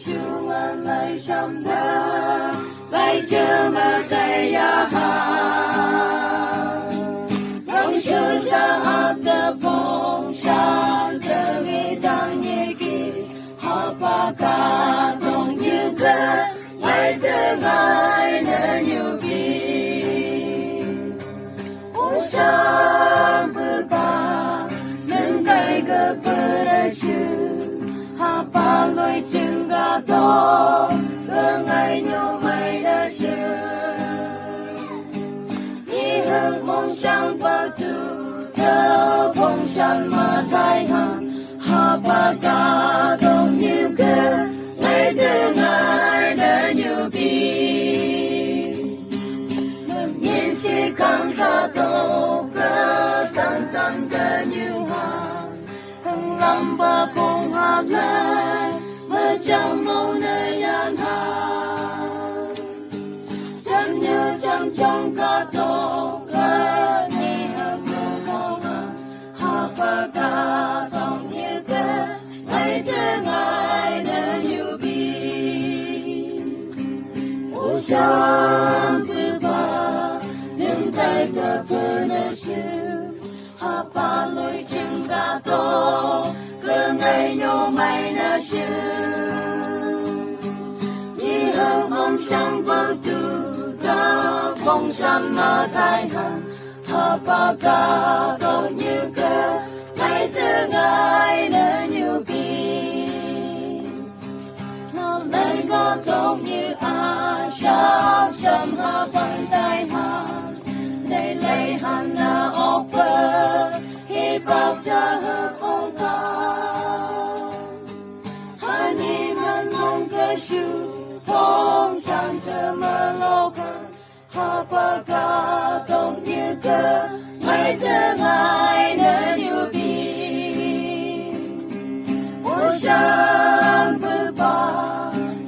chung an lại chăm đỡ lại chờ mà tay ya ha lòng chưa xa hát tơ phong shan tơ nghe tăng nhẹ kỳ ha ba ca đông như cơ lại tơ ngài nở nhiều kỳ ô sam bơ ba nâng cây cơ bơ ra chư ha ba lối chừng ga to cơ ngài nhau mày đã chư đi hướng mong sang ba tu thơ phong shan mà thái hằng ha ba ca đông như cơ ngài tơ ngài nở nhiều kỳ nhiên chỉ càng khá tổ cơ tăng tăng cơ như hàng hằng lâm ba phong hạ lệ mơ chẳng mâu nơi an hàng chẳng như chẳng trong cả tổ cơ ni hương cô mong hạ ba ca tổng như cơ ngày thứ ngày nở nhiều bi ô sang bư ba những tay cơ phơ nở siêu ha ba lối chừng cả tổ cơ ngày nhau mày nở siêu đi hướng mong sang bao tu ta phong san mà thái hằng ha ba ca tổng như cơ ngày thứ ngày nở nhiều bi nó lấy có tổng như a sa chăm ha bằng tay hằng dây lấy hằng na offer hi bạc cha hơ không ta hani man mong cơ shu phong san cơ mà lo ha ba ca tổng như cơ ngày thứ ngày nở nhiều bi ô san bơ ba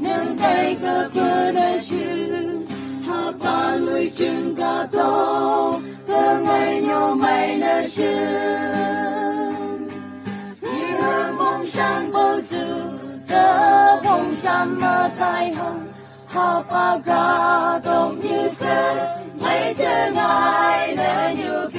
nâng tay cơ phơ nở chư ha ba lối chừng cả tổ cơ ngày nhau mày nở chư đi hướng mong sang bao tu thơ phong san mà thái hằng ha ba ca tổng như cơ ngày thứ ngày nở nhiều